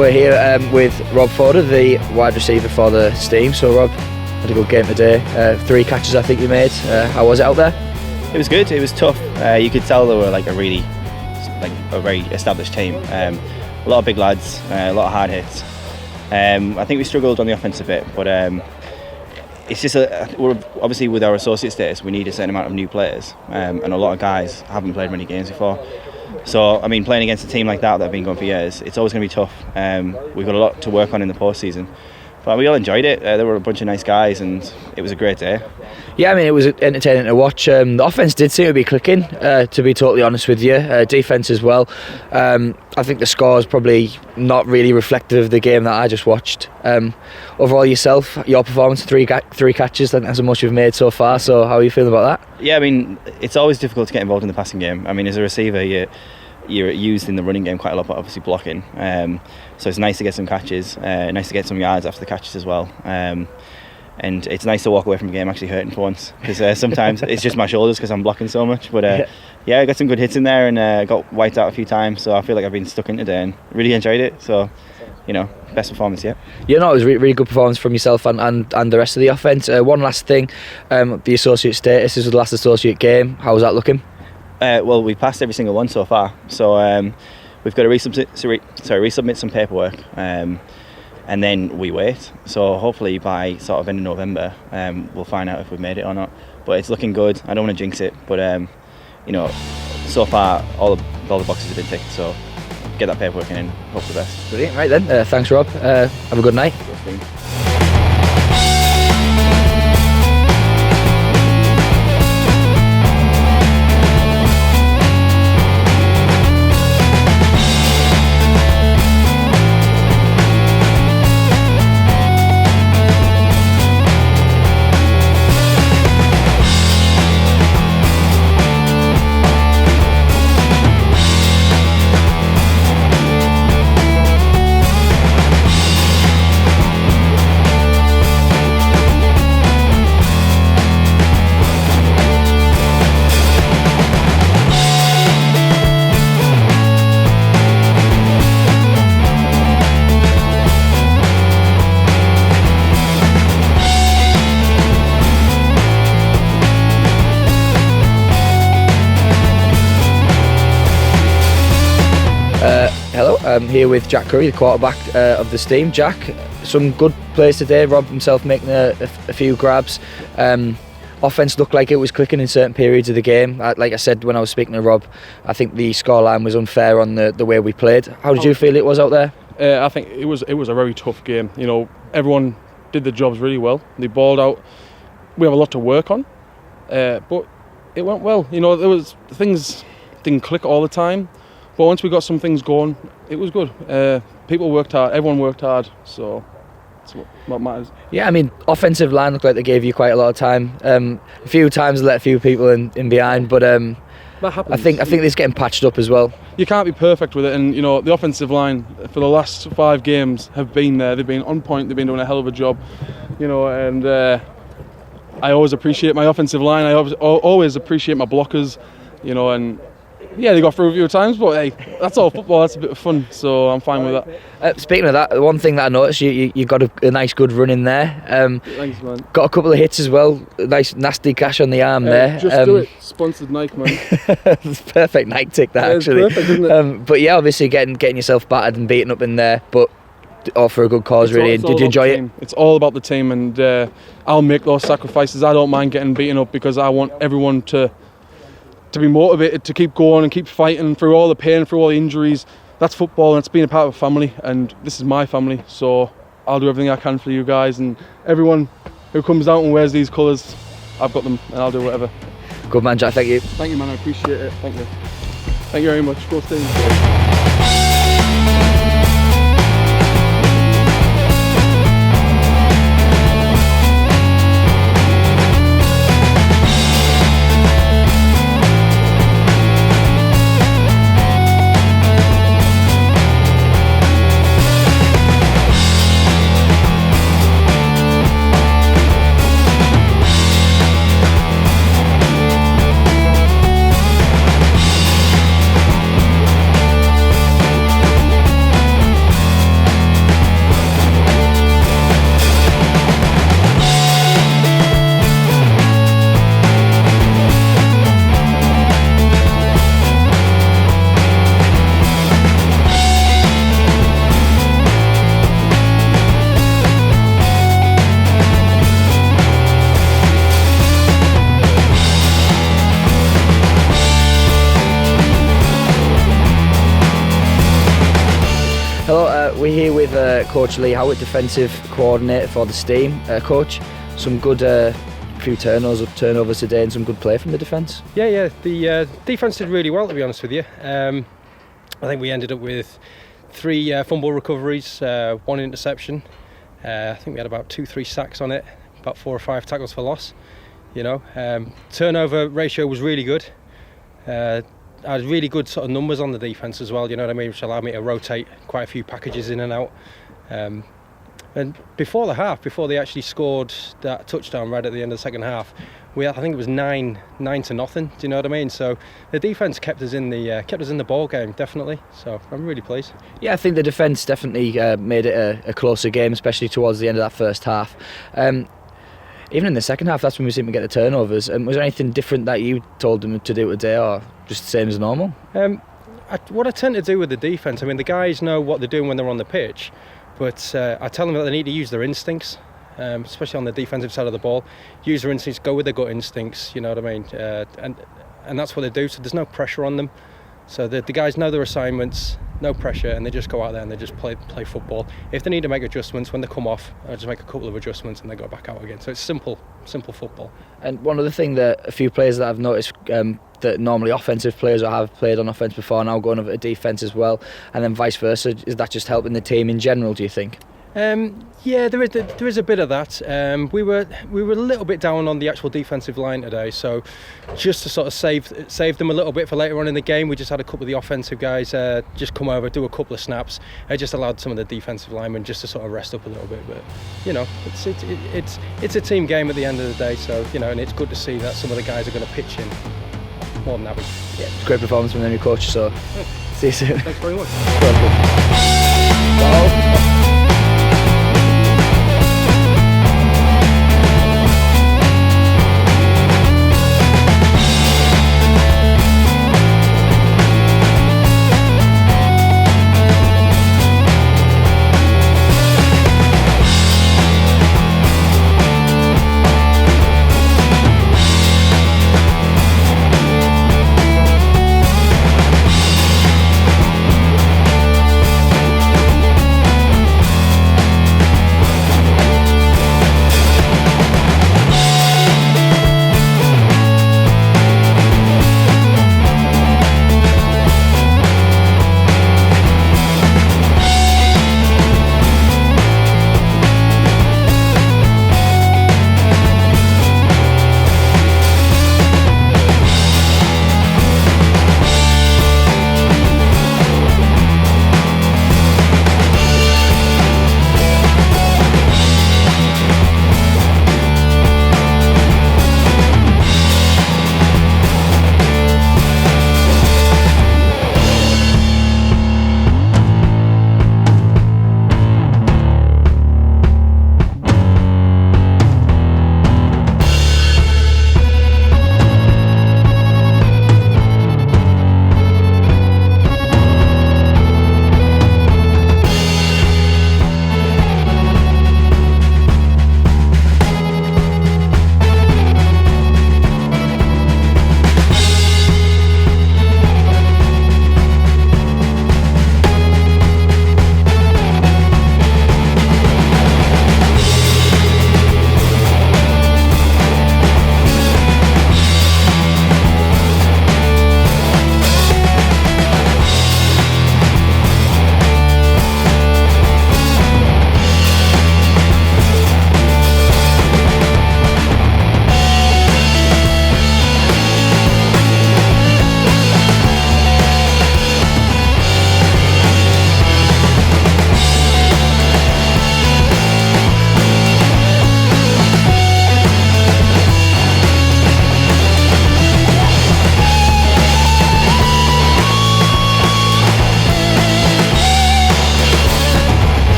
we're here with Rob Forder, the wide receiver for the Steam. So Rob, had a good game today. 3 catches I think you made. How was it out there? It was good. It was tough. You could tell they were like a very established team. A lot of big lads, a lot of hard hits. I think we struggled on the offense a bit, but it's just we're obviously with our associate status, we need a certain amount of new players, and a lot of guys haven't played many games before. So I mean, playing against a team like that have been going for years, it's always going to be tough. We've got a lot to work on in the postseason, but we all enjoyed it. There were a bunch of nice guys, and it was a great day. Yeah, I mean, it was entertaining to watch. The offense did seem to be clicking, to be totally honest with you. Defense as well. I think the score is probably not really reflective of the game that I just watched. Overall, yourself, your performance, three catches, that's the most you've made so far. So how are you feeling about that? Yeah, I mean, it's always difficult to get involved in the passing game. I mean, as a receiver, you're used in the running game quite a lot, but obviously blocking. So it's nice to get some catches, nice to get some yards after the catches as well. And it's nice to walk away from a game actually hurting for once, because sometimes it's just my shoulders because I'm blocking so much. But yeah, I got some good hits in there, and got wiped out a few times. So I feel like I've been stuck in today and really enjoyed it. So, best performance yet. Yeah, no, it was a really good performance from yourself and the rest of the offence. One last thing, the associate status. This was the last associate game. How was that looking? Well, we passed every single one so far. So we've got to resubmit some paperwork. And then we wait. So hopefully by sort of end of November, we'll find out if we've made it or not. But it's looking good. I don't want to jinx it, but so far all the boxes have been ticked. So get that paperwork in and hope for the best. Brilliant. Right then. Thanks, Rob. Have a good night. Hello, I'm here with Jack Curry, the quarterback of the Steam. Jack, some good plays today. Rob himself making a few grabs. Offense looked like it was clicking in certain periods of the game. Like I said when I was speaking to Rob, I think the scoreline was unfair on the way we played. How did you feel it was out there? I think it was a very tough game. Everyone did the jobs really well. They balled out. We have a lot to work on, but it went well. There was things didn't click all the time. But once we got some things going, it was good. People worked hard, everyone worked hard, so that's what matters. Yeah, I mean, offensive line looked like they gave you quite a lot of time. A few times let a few people in behind, but that happens. I think it's getting patched up as well. You can't be perfect with it, and the offensive line for the last 5 games have been there. They've been on point. They've been doing a hell of a job, and I always appreciate my offensive line. I always appreciate my blockers, and. Yeah, they got through a few times, but hey, that's all football. That's a bit of fun, so I'm fine with that. Speaking of that, one thing that I noticed, you got a nice good run in there. Thanks, man. Got a couple of hits as well. Nice nasty cash on the arm there. Just do it. Sponsored Nike, man. It's perfect Nike tick that actually. It's perfect, isn't it? But yeah, obviously getting yourself battered and beaten up in there, but all for a good cause, really. Did you enjoy it? It's all about the team, and I'll make those sacrifices. I don't mind getting beaten up because I want everyone to be motivated to keep going and keep fighting through all the pain, through all the injuries. That's football, and it's being a part of a family, and this is my family, so I'll do everything I can for you guys, and everyone who comes out and wears these colours, I've got them, and I'll do whatever. Good man, Jack, thank you. Thank you, man, I appreciate it. Thank you. Thank you very much. Go Steam. Coach Lee Howard, defensive coordinator for the Steam. Coach, some good few turnovers today and some good play from the defence. Yeah, the defence did really well, to be honest with you. I think we ended up with 3 fumble recoveries, 1 interception. I think we had about 2-3 sacks on it, about 4 or 5 tackles for loss. Turnover ratio was really good. I had really good sort of numbers on the defence as well, you know what I mean, which allowed me to rotate quite a few packages in and out. And before the half, before they actually scored that touchdown right at the end of the second half, I think it was 9-0. Do you know what I mean? So the defence kept us in the ball game, definitely. So I'm really pleased. Yeah, I think the defence definitely made it a closer game, especially towards the end of that first half. Even in the second half, that's when we seemed to get the turnovers. Was there anything different that you told them to do today, or just the same as normal? What I tend to do with the defence, I mean, the guys know what they're doing when they're on the pitch, but I tell them that they need to use their instincts, especially on the defensive side of the ball. Use their instincts, go with their gut instincts, you know what I mean? And that's what they do, so there's no pressure on them. So the guys know their assignments, no pressure, and they just go out there and they just play football. If they need to make adjustments, when they come off, I just make a couple of adjustments and they go back out again. So it's simple football. And one other thing that a few players that I've noticed that normally offensive players or have played on offence before now going over to defence as well, and then vice versa, is that just helping the team in general, do you think? Yeah, there is a bit of that. We were a little bit down on the actual defensive line today, so just to sort of save them a little bit for later on in the game, we just had a couple of the offensive guys just come over, do a couple of snaps. It just allowed some of the defensive linemen just to sort of rest up a little bit. But you know, it's a team game at the end of the day, so you know, and it's good to see that some of the guys are going to pitch in more than average. Yeah, it's a great performance from the new coach. So see you soon. Thanks very much. Well,